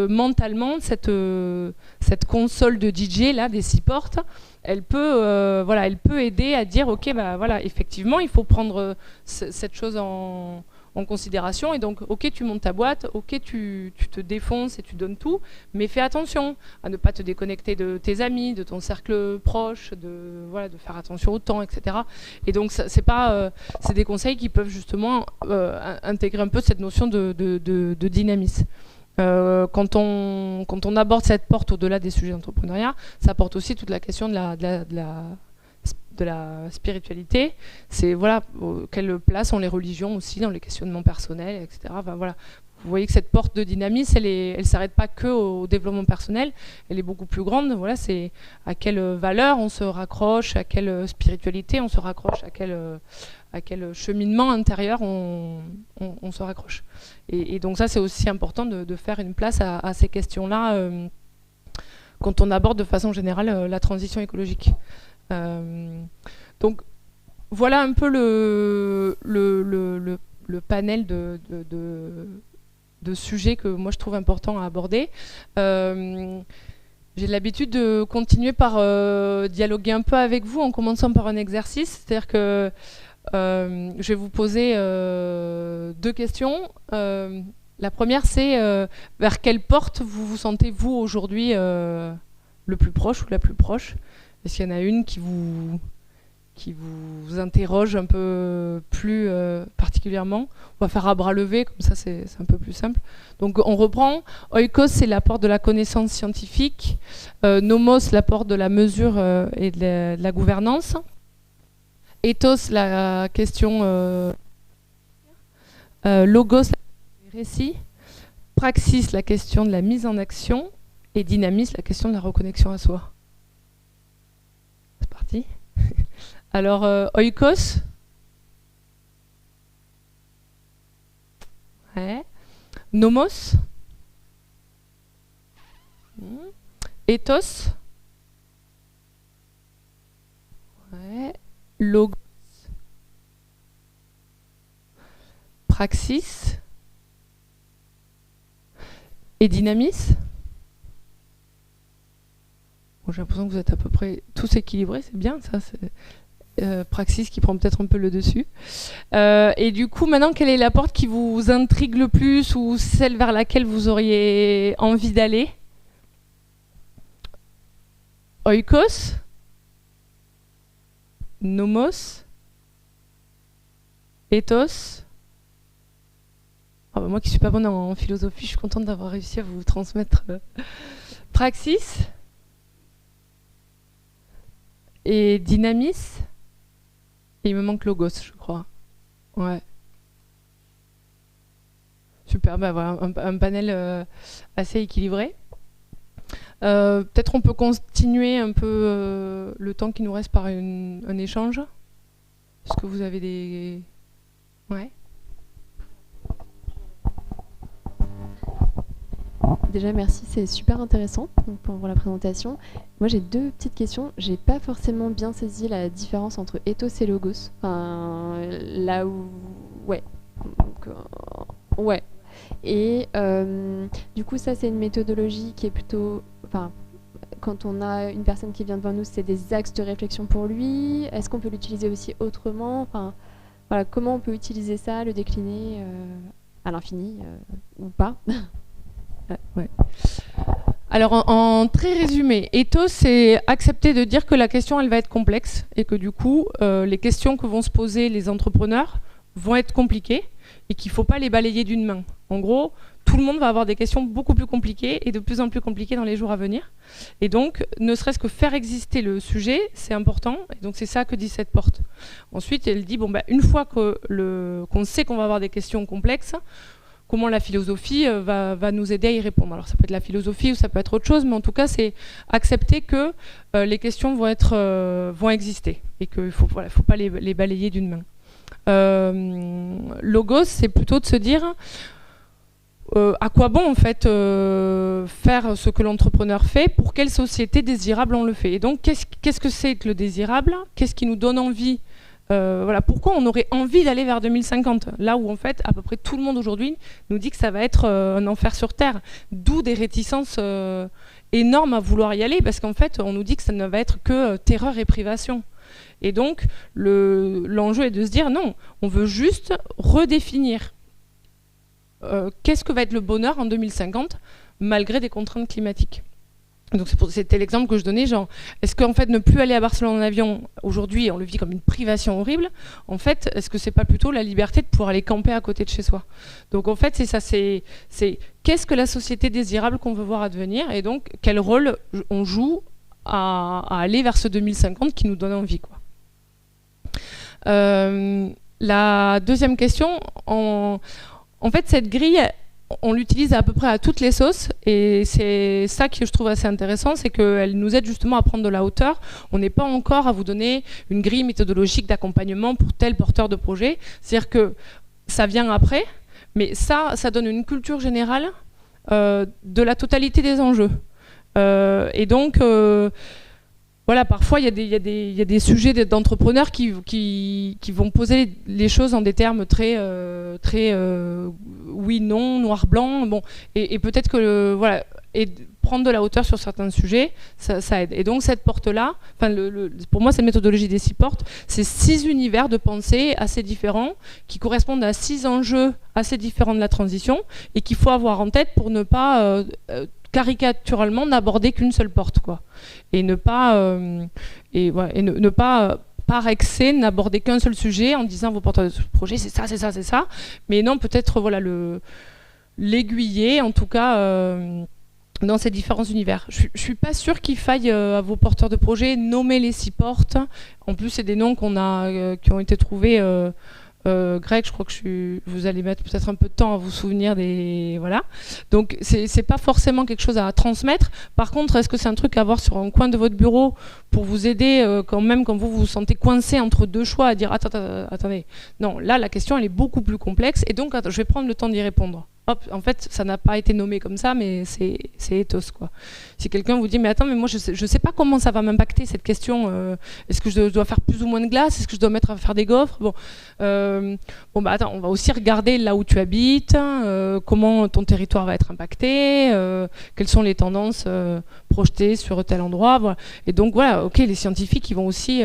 mentalement, cette console de DJ, là, des 6 portes, elle peut aider à dire, OK, bah, voilà, effectivement, il faut prendre cette chose en considération, et donc ok, tu montes ta boîte, ok, tu te défonces et tu donnes tout, mais fais attention à ne pas te déconnecter de tes amis, de ton cercle proche, de faire attention au temps, etc. Et donc c'est des conseils qui peuvent justement intégrer un peu cette notion de dynamisme. Quand on aborde cette porte au-delà des sujets d'entrepreneuriat, ça apporte aussi toute la question de la spiritualité. C'est voilà, quelle place ont les religions aussi dans les questionnements personnels, etc. Enfin, voilà. Vous voyez que cette porte de dynamisme, elle ne s'arrête pas que au développement personnel, elle est beaucoup plus grande. Voilà, c'est à quelle valeur on se raccroche, à quelle spiritualité on se raccroche, à quel cheminement intérieur on se raccroche. Et donc ça, c'est aussi important de faire une place à ces questions-là quand on aborde de façon générale la transition écologique. Donc voilà un peu le panel de sujets que moi je trouve important à aborder. J'ai l'habitude de continuer par dialoguer un peu avec vous en commençant par un exercice, c'est-à-dire que je vais vous poser 2 questions. La première, c'est vers quelle porte vous vous sentez vous aujourd'hui le plus proche ou la plus proche? Est-ce qu'il y en a une qui vous interroge un peu plus particulièrement? On va faire à bras levés, comme ça c'est un peu plus simple. Donc on reprend. Oikos, c'est la porte de la connaissance scientifique. Nomos, la porte de la mesure et de la gouvernance. Ethos, la question logos, la récit. Praxis, la question de la mise en action. Et dynamis, la question de la reconnexion à soi. C'est parti. Alors, oikos. Ouais. Nomos. Ethos. Ouais. Logos. Praxis. Et dynamis. Bon, j'ai l'impression que vous êtes à peu près tous équilibrés, c'est bien ça. Praxis qui prend peut-être un peu le dessus. Et du coup, maintenant, quelle est la porte qui vous intrigue le plus ou celle vers laquelle vous auriez envie d'aller? Oikos, Nomos, Ethos. Oh, bah, moi qui suis pas bonne en philosophie, je suis contente d'avoir réussi à vous transmettre Praxis et dynamis. Et il me manque logos, je crois. Ouais. Super, bah voilà, un panel assez équilibré. Peut-être on peut continuer un peu le temps qui nous reste par un échange. Est-ce que vous avez des... Ouais. Déjà, merci, c'est super intéressant pour la présentation. Moi, j'ai 2 petites questions. J'ai pas forcément bien saisi la différence entre ethos et logos. Enfin, là où... Ouais. Donc, ouais. Et du coup, ça, c'est une méthodologie qui est plutôt... Enfin, quand on a une personne qui vient devant nous, c'est des axes de réflexion pour lui. Est-ce qu'on peut l'utiliser aussi autrement? Enfin, voilà, comment on peut utiliser ça, le décliner à l'infini ou pas? Ouais. Alors en très résumé, ethos, c'est accepter de dire que la question elle va être complexe et que du coup les questions que vont se poser les entrepreneurs vont être compliquées et qu'il ne faut pas les balayer d'une main. En gros, tout le monde va avoir des questions beaucoup plus compliquées et de plus en plus compliquées dans les jours à venir. Et donc, ne serait-ce que faire exister le sujet, c'est important. Et donc c'est ça que dit cette porte. Ensuite, elle dit, bon, bah, une fois qu'on sait qu'on va avoir des questions complexes, comment la philosophie va nous aider à y répondre. Alors ça peut être la philosophie ou ça peut être autre chose, mais en tout cas c'est accepter que les questions vont exister et qu'il ne faut pas les balayer d'une main. Logos, c'est plutôt de se dire, à quoi bon en fait faire ce que l'entrepreneur fait, pour quelle société désirable on le fait. Et donc qu'est-ce que c'est que le désirable? Qu'est-ce qui nous donne envie? Voilà, pourquoi on aurait envie d'aller vers 2050, là où en fait à peu près tout le monde aujourd'hui nous dit que ça va être un enfer sur Terre, d'où des réticences énormes à vouloir y aller, parce qu'en fait on nous dit que ça ne va être que terreur et privation. Et donc l'enjeu est de se dire non, on veut juste redéfinir qu'est-ce que va être le bonheur en 2050 malgré des contraintes climatiques. Donc c'était l'exemple que je donnais, genre, est-ce qu'en fait ne plus aller à Barcelone en avion, aujourd'hui on le vit comme une privation horrible, en fait, est-ce que c'est pas plutôt la liberté de pouvoir aller camper à côté de chez soi? Donc en fait c'est ça, c'est qu'est-ce que la société désirable qu'on veut voir advenir, et donc quel rôle on joue à aller vers ce 2050 qui nous donne envie, quoi. La deuxième question, en fait cette grille, on l'utilise à peu près à toutes les sauces, et c'est ça que je trouve assez intéressant, c'est qu'elle nous aide justement à prendre de la hauteur. On n'est pas encore à vous donner une grille méthodologique d'accompagnement pour tel porteur de projet, c'est-à-dire que ça vient après, mais ça donne une culture générale de la totalité des enjeux. Et donc voilà, parfois il y a des sujets d'entrepreneurs qui vont poser les choses en des termes très oui, non, noir, blanc, bon, et peut-être que voilà, et prendre de la hauteur sur certains sujets, ça aide. Et donc cette porte-là, pour moi cette méthodologie des 6 portes, c'est 6 univers de pensée assez différents, qui correspondent à 6 enjeux assez différents de la transition, et qu'il faut avoir en tête pour ne pas caricaturalement n'aborder qu'une seule porte, quoi, et ne pas ne pas par excès n'aborder qu'un seul sujet en disant vos porteurs de projet c'est ça, c'est ça, c'est ça, mais non, peut-être voilà l'aiguiller en tout cas dans ces différents univers. Je suis pas sûre qu'il faille à vos porteurs de projet nommer les 6 portes. En plus c'est des noms qui ont été trouvés. Greg, je crois que vous allez mettre peut-être un peu de temps à vous souvenir des... Voilà. Donc, c'est pas forcément quelque chose à transmettre. Par contre, est-ce que c'est un truc à avoir sur un coin de votre bureau pour vous aider quand même quand vous vous sentez coincé entre deux choix à dire attendez. Non, là, la question, elle est beaucoup plus complexe. Et donc, je vais prendre le temps d'y répondre. Hop, en fait, ça n'a pas été nommé comme ça, mais c'est ethos, quoi. Si quelqu'un vous dit, mais attends, mais moi, je sais pas comment ça va m'impacter, cette question. Est-ce que je dois faire plus ou moins de glace? Est-ce que je dois mettre à faire des gaufres? Bon, bah attends, on va aussi regarder là où tu habites, comment ton territoire va être impacté, quelles sont les tendances projetées sur tel endroit. Voilà. Et donc, voilà, ok, les scientifiques, ils vont aussi...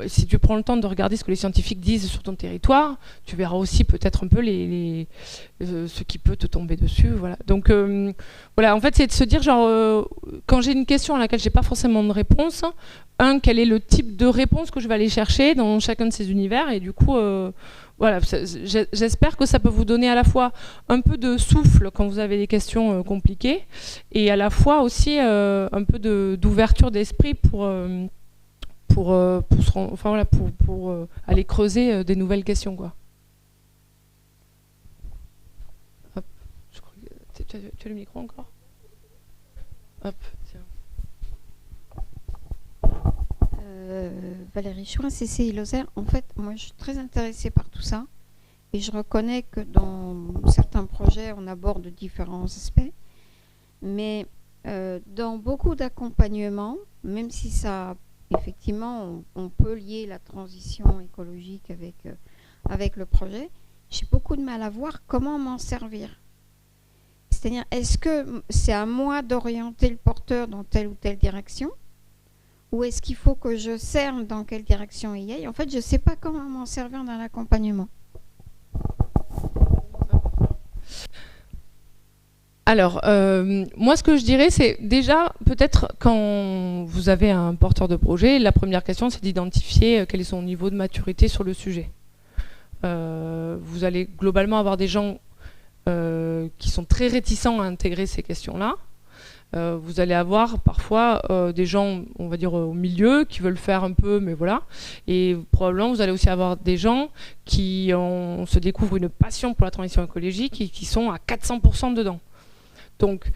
si tu prends le temps de regarder ce que les scientifiques disent sur ton territoire, tu verras aussi peut-être un peu ce qui peut te tomber dessus. Voilà. Donc voilà, en fait, c'est de se dire, genre, quand j'ai une question à laquelle j'ai pas forcément de réponse, quel est le type de réponse que je vais aller chercher dans chacun de ces univers, et du coup, voilà, j'espère que ça peut vous donner à la fois un peu de souffle quand vous avez des questions compliquées, et à la fois aussi un peu d'ouverture d'esprit pour aller creuser des nouvelles questions, quoi. Hop, je crois que tu as le micro encore. Hop, tiens. Valérie Chouin, CCI Lozère. En fait, moi, je suis très intéressée par tout ça, et je reconnais que dans certains projets, on aborde différents aspects, mais dans beaucoup d'accompagnements, même si ça effectivement, on peut lier la transition écologique avec le projet. J'ai beaucoup de mal à voir comment m'en servir. C'est-à-dire, est-ce que c'est à moi d'orienter le porteur dans telle ou telle direction, ou est-ce qu'il faut que je cerne dans quelle direction il y aille? En fait, je ne sais pas comment m'en servir dans l'accompagnement. Alors, moi, ce que je dirais, c'est déjà, peut-être, quand vous avez un porteur de projet, la première question, c'est d'identifier quel est son niveau de maturité sur le sujet. Vous allez globalement avoir des gens qui sont très réticents à intégrer ces questions-là. Vous allez avoir parfois des gens, on va dire, au milieu, qui veulent faire un peu, mais voilà. Et probablement, vous allez aussi avoir des gens qui se découvrent une passion pour la transition écologique et qui sont à 400% dedans. Donc,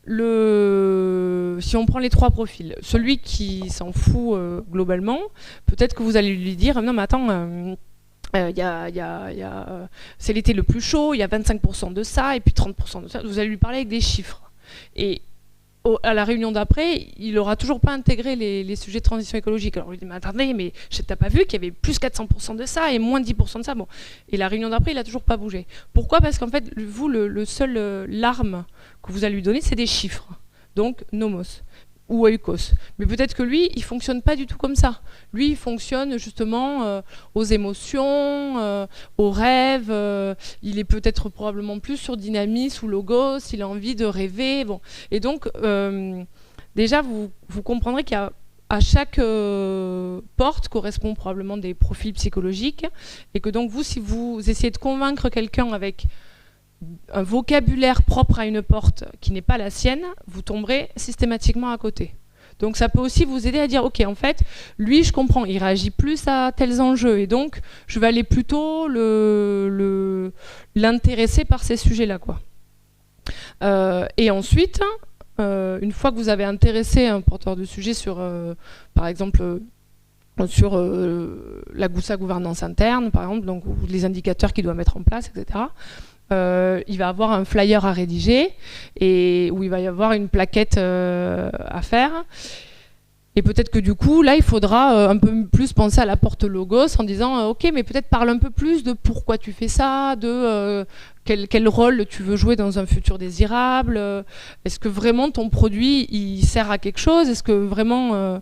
si on prend les 3 profils, celui qui s'en fout globalement, peut-être que vous allez lui dire « Non mais attends, C'est l'été le plus chaud, il y a 25% de ça, et puis 30% de ça. Vous allez lui parler avec des chiffres. Et à la réunion d'après, il n'aura toujours pas intégré les sujets de transition écologique. Alors, il dit, mais attendez, mais t'as pas vu qu'il y avait plus 400% de ça et moins 10% de ça. Bon. Et la réunion d'après, il n'a toujours pas bougé. Pourquoi? Parce qu'en fait, vous, le seul l'arme que vous allez lui donner, c'est des chiffres. Donc, nomos ou oikos. Mais peut-être que lui, il ne fonctionne pas du tout comme ça. Lui, il fonctionne justement aux émotions, aux rêves. Il est peut-être probablement plus sur dynamisme ou logos. Il a envie de rêver. Bon. Et donc, déjà, vous comprendrez qu'il y a à chaque porte correspond probablement des profils psychologiques. Et que donc, vous, si vous essayez de convaincre quelqu'un avec un vocabulaire propre à une porte qui n'est pas la sienne, vous tomberez systématiquement à côté. Donc ça peut aussi vous aider à dire, ok, en fait, lui, je comprends, il réagit plus à tels enjeux, et donc je vais aller plutôt l'intéresser par ces sujets-là, quoi. Et ensuite, une fois que vous avez intéressé un porteur de sujet sur, par exemple, sur sa gouvernance interne, par exemple, donc les indicateurs qu'il doit mettre en place, etc., il va avoir un flyer à rédiger et où il va y avoir une plaquette à faire. Et peut-être que du coup, là, il faudra un peu plus penser à la porte logos en disant ok, mais peut-être parle un peu plus de pourquoi tu fais ça, de quel rôle tu veux jouer dans un futur désirable. Est-ce que vraiment ton produit, il sert à quelque chose? Est-ce que vraiment...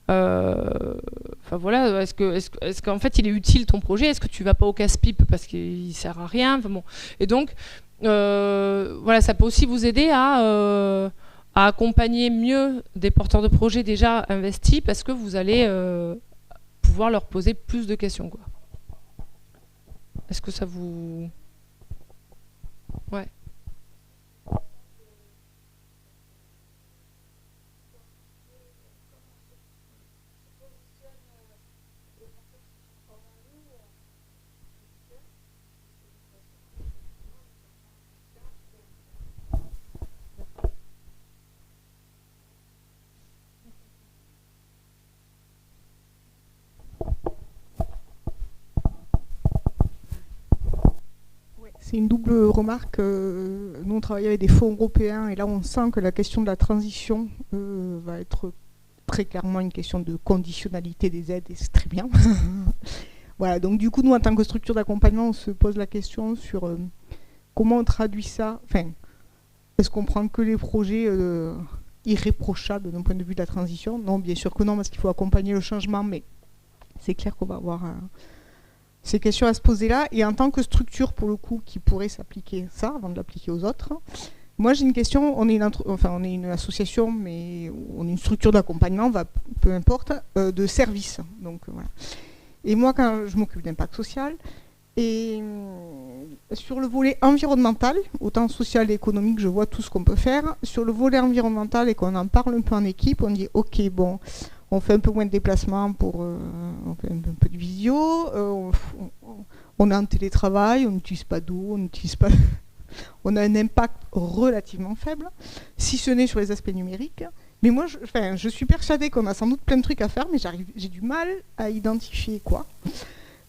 Enfin voilà, est-ce qu'en fait il est utile ton projet? Est-ce que tu vas pas au casse-pipe parce qu'il sert à rien? Enfin, bon. Et donc voilà, ça peut aussi vous aider à accompagner mieux des porteurs de projets déjà investis parce que vous allez pouvoir leur poser plus de questions, quoi. Est-ce que ça vous... Ouais. C'est une double remarque. Nous, on travaille avec des fonds européens et là, on sent que la question de la transition va être très clairement une question de conditionnalité des aides et c'est très bien. Voilà, donc du coup, nous, en tant que structure d'accompagnement, on se pose la question sur comment on traduit ça. Enfin, est-ce qu'on prend que les projets irréprochables d'un point de vue de la transition? Non, bien sûr que non, parce qu'il faut accompagner le changement, mais c'est clair qu'on va avoir... ces questions à se poser là, et en tant que structure, pour le coup, qui pourrait s'appliquer ça, avant de l'appliquer aux autres, moi j'ai une question, on est une association, mais on est une structure d'accompagnement, peu importe, de services. Donc, voilà. Et moi, quand je m'occupe d'impact social, et sur le volet environnemental, autant social et économique, je vois tout ce qu'on peut faire. Sur le volet environnemental, et qu'on en parle un peu en équipe, on dit, ok, bon... on fait un peu moins de déplacements, on fait un peu de visio, on est en télétravail, on n'utilise pas d'eau, on a un impact relativement faible, si ce n'est sur les aspects numériques. Mais moi, je suis persuadée qu'on a sans doute plein de trucs à faire, mais j'ai du mal à identifier quoi.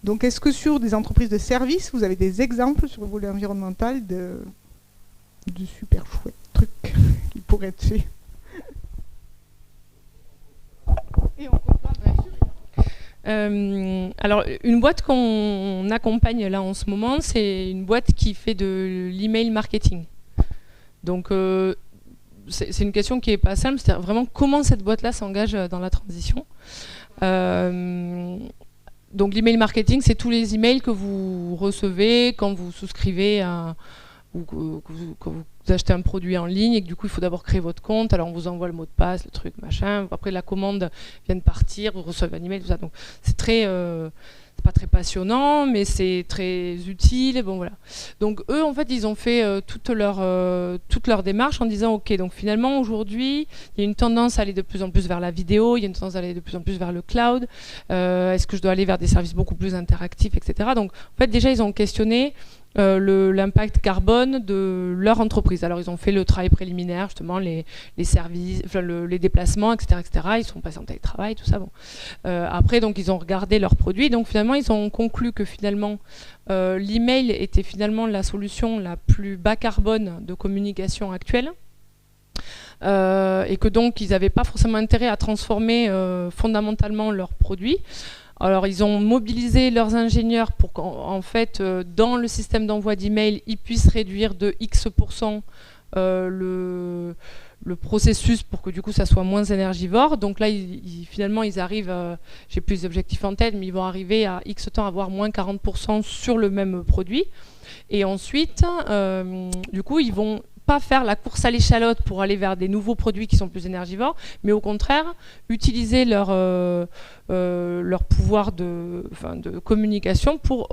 Donc est-ce que sur des entreprises de services, vous avez des exemples sur le volet environnemental de super chouettes trucs qui pourraient être faits? Alors, une boîte qu'on accompagne là en ce moment, c'est une boîte qui fait de l'email marketing. Donc, c'est une question qui n'est pas simple, c'est-à-dire vraiment comment cette boîte-là s'engage dans la transition. Donc, l'email marketing, c'est tous les emails que vous recevez quand vous souscrivez à... ou que vous achetez un produit en ligne et que du coup il faut d'abord créer votre compte, alors on vous envoie le mot de passe, le truc, machin, après la commande vient de partir, vous recevez un email, tout ça. Donc c'est très, c'est pas très passionnant, mais c'est très utile, et bon voilà. Donc eux en fait ils ont fait toute leur démarche en disant ok, donc finalement aujourd'hui il y a une tendance à aller de plus en plus vers la vidéo, il y a une tendance à aller de plus en plus vers le cloud, est-ce que je dois aller vers des services beaucoup plus interactifs, etc. Donc en fait déjà ils ont questionné l'impact carbone de leur entreprise. Alors ils ont fait le travail préliminaire, justement, les services, enfin, les déplacements, etc., etc. Ils sont passés en télétravail, tout ça. Bon. Après, donc, ils ont regardé leurs produits. Donc finalement, ils ont conclu que finalement, l'email était finalement la solution la plus bas carbone de communication actuelle. Et que donc, ils n'avaient pas forcément intérêt à transformer fondamentalement leurs produits. Alors, ils ont mobilisé leurs ingénieurs pour qu'en fait, dans le système d'envoi d'email, ils puissent réduire de X% le processus pour que du coup, ça soit moins énergivore. Donc là, finalement, ils arrivent, j'ai plus les objectifs en tête, mais ils vont arriver à X temps à avoir moins 40% sur le même produit. Et ensuite, du coup, ils vont pas faire la course à l'échalote pour aller vers des nouveaux produits qui sont plus énergivores, mais au contraire, utiliser leur pouvoir de communication pour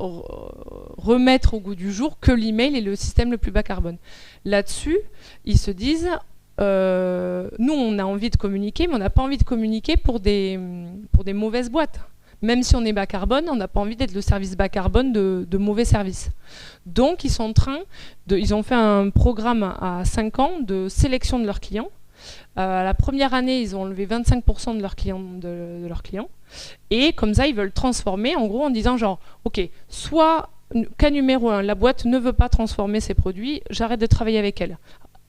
remettre au goût du jour que l'email est le système le plus bas carbone. Là-dessus, ils se disent, nous, on a envie de communiquer, mais on n'a pas envie de communiquer pour des mauvaises boîtes. Même si on est bas carbone, on n'a pas envie d'être le service bas carbone de mauvais services. Donc, ils sont en train ils ont fait un programme à 5 ans de sélection de leurs clients. La première année, ils ont enlevé 25% de leurs clients. Et comme ça, ils veulent transformer, en gros, en disant genre, OK, soit cas numéro 1, la boîte ne veut pas transformer ses produits, j'arrête de travailler avec elle.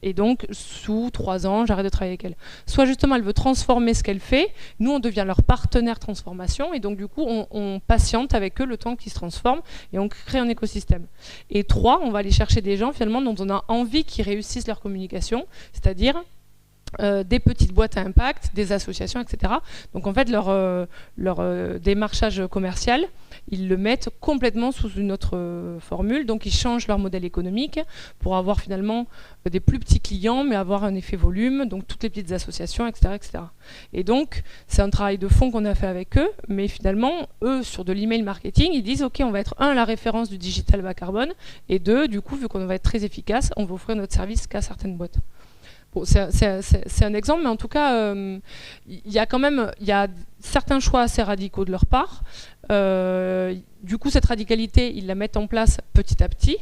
Et donc, sous 3 ans, j'arrête de travailler avec elle. Soit justement, elle veut transformer ce qu'elle fait. Nous, on devient leur partenaire transformation. Et donc, du coup, on patiente avec eux le temps qu'ils se transforment et on crée un écosystème. Et 3, on va aller chercher des gens, finalement, dont on a envie qu'ils réussissent leur communication, c'est-à-dire des petites boîtes à impact, des associations, etc. Donc, en fait, leur démarchage commercial, ils le mettent complètement sous une autre formule. Donc, ils changent leur modèle économique pour avoir finalement des plus petits clients, mais avoir un effet volume, donc toutes les petites associations, etc. etc. Et donc, c'est un travail de fond qu'on a fait avec eux, mais finalement, eux, sur de l'email marketing, ils disent, OK, on va être, 1, la référence du digital bas carbone, et 2, du coup, vu qu'on va être très efficace, on va offrir notre service qu'à certaines boîtes. Bon, c'est un exemple, mais en tout cas, il y a certains choix assez radicaux de leur part. Du coup, cette radicalité, ils la mettent en place petit à petit.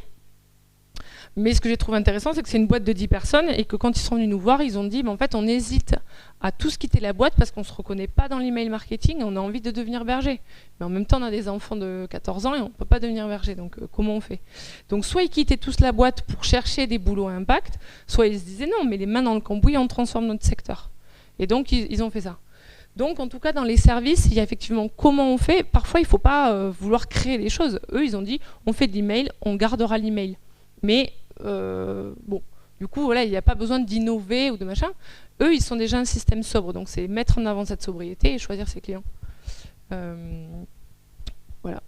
Mais ce que j'ai trouvé intéressant, c'est que c'est une boîte de 10 personnes et que quand ils sont venus nous voir, ils ont dit, en fait, on hésite à tous quitter la boîte parce qu'on ne se reconnaît pas dans l'email marketing et on a envie de devenir berger. Mais en même temps, on a des enfants de 14 ans et on ne peut pas devenir berger. Donc, comment on fait? Donc, soit ils quittaient tous la boîte pour chercher des boulots à impact, soit ils se disaient, non, mais les mains dans le cambouis, on transforme notre secteur. Et donc, ils ont fait ça. Donc, en tout cas, dans les services, il y a effectivement comment on fait. Parfois, il ne faut pas vouloir créer des choses. Eux, ils ont dit, on fait de l'email, on gardera l'email. Mais bon, du coup, voilà, il n'y a pas besoin d'innover ou de machin. Eux, ils sont déjà un système sobre. Donc, c'est mettre en avant cette sobriété et choisir ses clients. Voilà.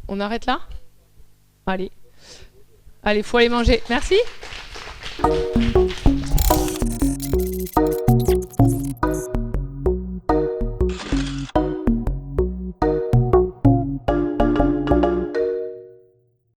On arrête là? Allez, faut aller manger. Merci.